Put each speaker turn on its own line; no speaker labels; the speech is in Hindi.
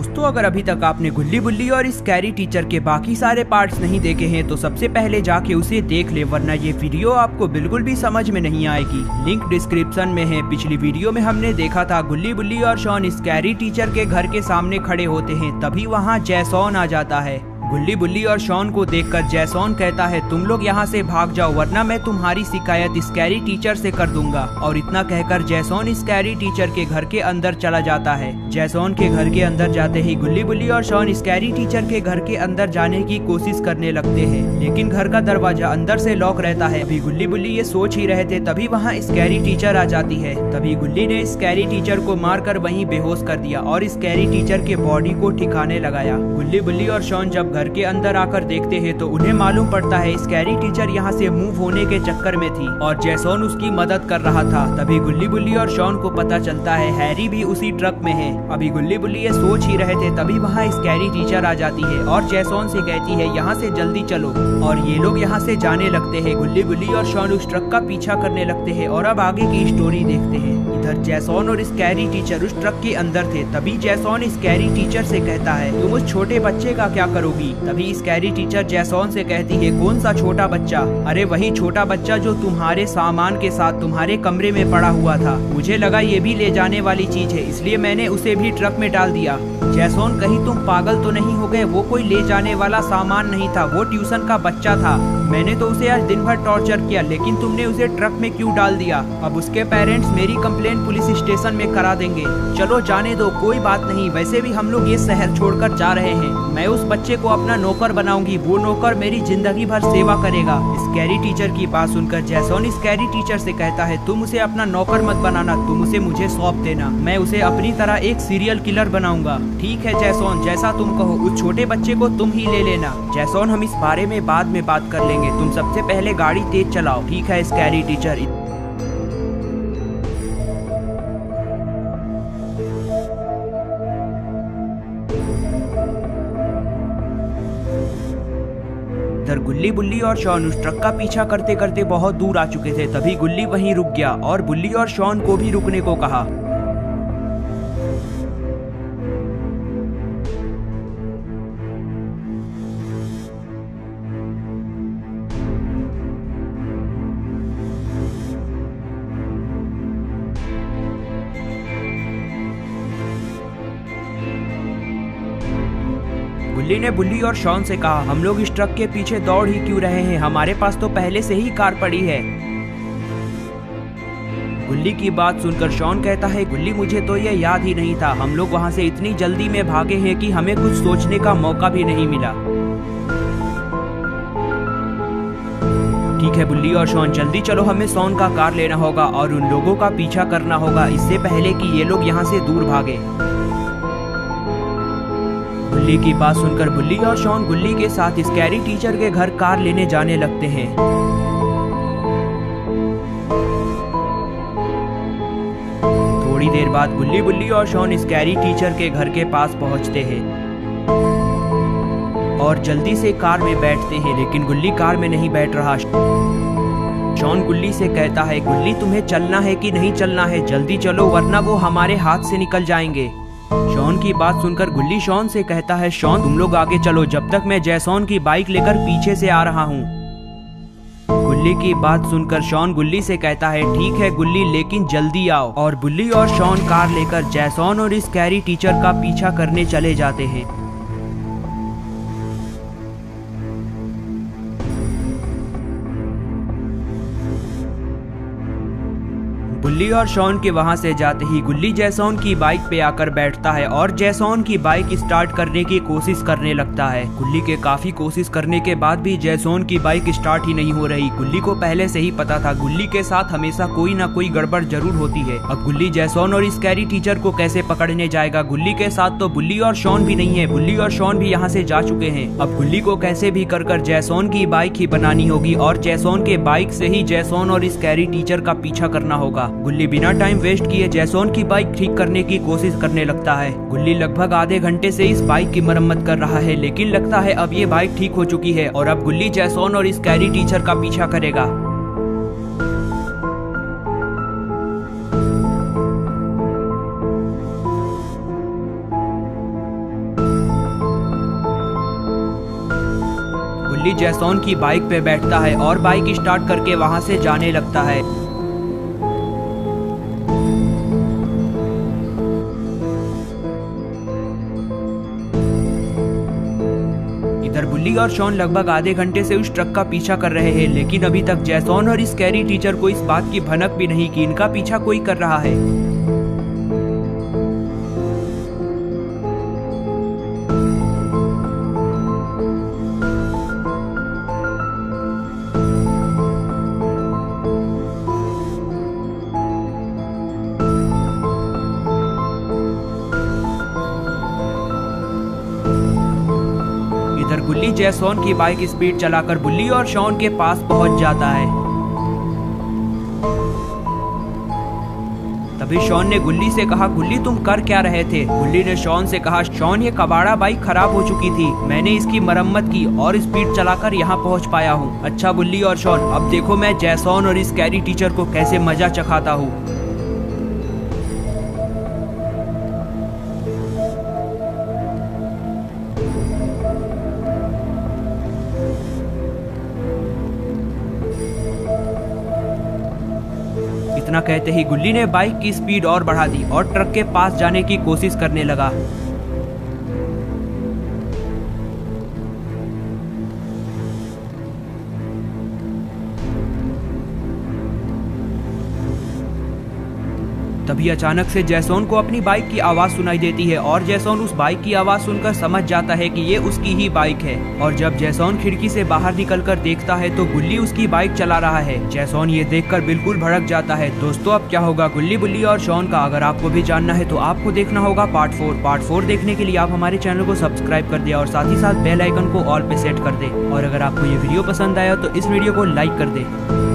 दोस्तों, अगर अभी तक आपने गुल्ली बुल्ली और स्कैरी टीचर के बाकी सारे पार्ट्स नहीं देखे हैं तो सबसे पहले जाके उसे देख ले, वरना ये वीडियो आपको बिल्कुल भी समझ में नहीं आएगी। लिंक डिस्क्रिप्शन में है। पिछली वीडियो में हमने देखा था गुल्ली बुल्ली और शॉन स्कैरी टीचर के घर के सामने खड़े होते हैं, तभी वहाँ जैसॉन आ जाता है। गुल्ली बुल्ली और शॉन को देखकर जैसॉन कहता है, तुम लोग यहाँ से भाग जाओ वरना मैं तुम्हारी शिकायत स्कैरी टीचर से कर दूंगा। और इतना कहकर जैसॉन स्कैरी टीचर के घर के अंदर चला जाता है। जैसॉन के घर के अंदर जाते ही गुल्ली बुल्ली और शॉन स्कैरी टीचर के घर के अंदर जाने की कोशिश करने लगते हैं, लेकिन घर का दरवाजा अंदर से लॉक रहता है। अभी गुल्ली बुल्ली ये सोच ही रहे थे, तभी वहाँ स्कैरी टीचर आ जाती है। तभी गुल्ली ने स्कैरी टीचर को मारकर वहीं बेहोश कर दिया और स्कैरी टीचर के बॉडी को ठिकाने लगाया। गुल्ली बुल्ली और शॉन जब घर के अंदर आकर देखते हैं तो उन्हें मालूम पड़ता है स्कैरी टीचर यहाँ से मूव होने के चक्कर में थी और जैसॉन उसकी मदद कर रहा था। तभी गुल्ली बुल्ली और शॉन को पता चलता है हैरी भी उसी ट्रक में है। अभी गुल्ली बुल्ली ये सोच ही रहे थे, तभी वहाँ स्कैरी टीचर आ जाती है और जैसॉन से कहती है यहाँ से जल्दी चलो। और ये लोग यहाँ से जाने लगते हैं। गुल्ली बुल्ली और शॉन उस ट्रक का पीछा करने लगते हैं और अब आगे की स्टोरी देखते हैं। इधर जैसॉन और स्कैरी टीचर उस ट्रक के अंदर थे। तभी जैसॉन स्कैरी टीचर से कहता है, तुम उस छोटे बच्चे का क्या करोगी? तभी स्कैरी टीचर जैसॉन से कहती है, कौन सा छोटा बच्चा? अरे वही छोटा बच्चा जो तुम्हारे सामान के साथ तुम्हारे कमरे में पड़ा हुआ था। मुझे लगा ये भी ले जाने वाली चीज है, इसलिए मैंने उसे भी ट्रक में डाल दिया। जैसॉन, कहीं तुम पागल तो नहीं हो गए? वो कोई ले जाने वाला सामान नहीं था, वो ट्यूशन का बच्चा था। मैंने तो उसे आज दिन भर टॉर्चर किया, लेकिन तुमने उसे ट्रक में क्यों डाल दिया? अब उसके पेरेंट्स मेरी कंप्लेंट पुलिस स्टेशन में करा देंगे। चलो जाने दो, कोई बात नहीं। वैसे भी हम लोग ये शहर छोड़कर जा रहे हैं। मैं उस बच्चे को अपना नौकर बनाऊंगी, वो नौकर मेरी जिंदगी भर सेवा करेगा। स्कैरी टीचर की बात सुनकर जैसॉन स्कैरी टीचर से कहता है, तुम उसे अपना नौकर मत बनाना, तुम उसे मुझे सौंप देना। मैं उसे अपनी तरह एक सीरियल किलर बनाऊंगा। ठीक है जैसॉन, जैसा तुम कहो। उस छोटे बच्चे को तुम ही ले लेना। जैसॉन, हम इस बारे में बाद में बात कर लेंगे, तुम सबसे पहले गाड़ी तेज चलाओ। ठीक है स्कैरी टीचर। गुल्ली बुल्ली और शॉन उस ट्रक का पीछा करते करते बहुत दूर आ चुके थे। तभी गुल्ली वहीं रुक गया और बुल्ली और शॉन को भी रुकने को कहा। गुल्ली ने बुल्ली और शॉन से कहा, हम लोग इस ट्रक के पीछे दौड़ ही क्यों रहे हैं? हमारे पास तो पहले से ही कार पड़ी है। गुल्ली की बात सुनकर शॉन कहता है, गुल्ली मुझे तो ये याद ही नहीं था। हम लोग वहां से इतनी जल्दी में भागे हैं कि हमें कुछ सोचने का मौका भी नहीं मिला। ठीक है बुल्ली और शॉन, जल्दी चलो, हमें शॉन का कार लेना होगा और उन लोगों का पीछा करना होगा इससे पहले कि ये लोग यहाँ से दूर भागे। गुल्ली की बात सुनकर बुल्ली और शॉन गुल्ली के साथ स्कैरी टीचर के घर कार लेने जाने लगते हैं। थोड़ी देर बाद गुल्ली बुल्ली और शॉन स्कैरी टीचर के घर के पास पहुंचते हैं और जल्दी से कार में बैठते हैं, लेकिन गुल्ली कार में नहीं बैठ रहा। शॉन गुल्ली से कहता है, गुल्ली तुम्हें चलना है कि नहीं चलना है? जल्दी चलो वरना वो हमारे हाथ से निकल जाएंगे। शॉन की बात सुनकर गुल्ली शॉन से कहता है, शॉन तुम लोग आगे चलो, जब तक मैं जैसॉन की बाइक लेकर पीछे से आ रहा हूँ। गुल्ली की बात सुनकर शॉन गुल्ली से कहता है, ठीक है गुल्ली, लेकिन जल्दी आओ। और बुल्ली और शॉन कार लेकर जैसॉन और स्कैरी टीचर का पीछा करने चले जाते हैं। गुल्ली और शॉन के वहां से जाते ही गुल्ली जैसॉन की बाइक पे आकर बैठता है और जैसॉन की बाइक स्टार्ट करने की कोशिश करने लगता है। गुल्ली के काफी कोशिश करने के बाद भी जैसॉन की बाइक स्टार्ट ही नहीं हो रही। गुल्ली को पहले से ही पता था गुल्ली के साथ हमेशा कोई ना कोई गड़बड़ जरूर होती है। अब गुल्ली जैसॉन और स्कैरी टीचर को कैसे पकड़ने जाएगा? गुल्ली के साथ तो बुल्ली और शॉन भी नहीं है, बुल्ली और शॉन भी यहाँ से जा चुके हैं। अब गुल्ली को कैसे भी कर जैसॉन की बाइक ही बनानी होगी और जैसॉन के बाइक से ही जैसॉन और स्कैरी टीचर का पीछा करना होगा। गुल्ली बिना टाइम वेस्ट किए जैसॉन की बाइक ठीक करने की कोशिश करने लगता है। गुल्ली लगभग आधे घंटे से इस बाइक की मरम्मत कर रहा है, लेकिन लगता है अब ये बाइक ठीक हो चुकी है और अब गुल्ली जैसॉन और स्कैरी टीचर का पीछा करेगा। गुल्ली जैसोन की बाइक पे बैठता है और बाइक स्टार्ट करके वहाँ से जाने लगता है। इधर बुल्ली और शॉन लगभग आधे घंटे से उस ट्रक का पीछा कर रहे हैं, लेकिन अभी तक जैसोन और स्कैरी टीचर को इस बात की भनक भी नहीं कि इनका पीछा कोई कर रहा है। इधर गुल्ली जैसोन की बाइक स्पीड चलाकर बुल्ली और शॉन के पास पहुंच जाता है। तभी शॉन ने गुल्ली से कहा, गुल्ली तुम कर क्या रहे थे? गुल्ली ने शॉन से कहा, शॉन ये कबाड़ा बाइक खराब हो चुकी थी, मैंने इसकी मरम्मत की और स्पीड चलाकर यहाँ पहुँच पाया हूँ। अच्छा बुल्ली और शॉन, अब देखो मैं जैसोन और स्कैरी टीचर को कैसे मजा चखाता हूँ। इतना कहते ही गुल्ली ने बाइक की स्पीड और बढ़ा दी और ट्रक के पास जाने की कोशिश करने लगा। तभी अचानक से जैसोन को अपनी बाइक की आवाज सुनाई देती है और जैसोन उस बाइक की आवाज सुनकर समझ जाता है कि ये उसकी ही बाइक है। और जब जैसोन खिड़की से बाहर निकलकर देखता है तो गुल्ली उसकी बाइक चला रहा है। जैसोन ये देखकर बिल्कुल भड़क जाता है। दोस्तों अब क्या होगा गुल्ली, बुल्ली और शॉन का, अगर आपको भी जानना है तो आपको देखना होगा पार्ट 4। पार्ट 4 देखने के लिए आप हमारे चैनल को सब्सक्राइब कर दे और साथ ही साथ बेल आइकन को ऑल पे सेट कर दे। और अगर आपको ये वीडियो पसंद आया तो इस वीडियो को लाइक कर दे।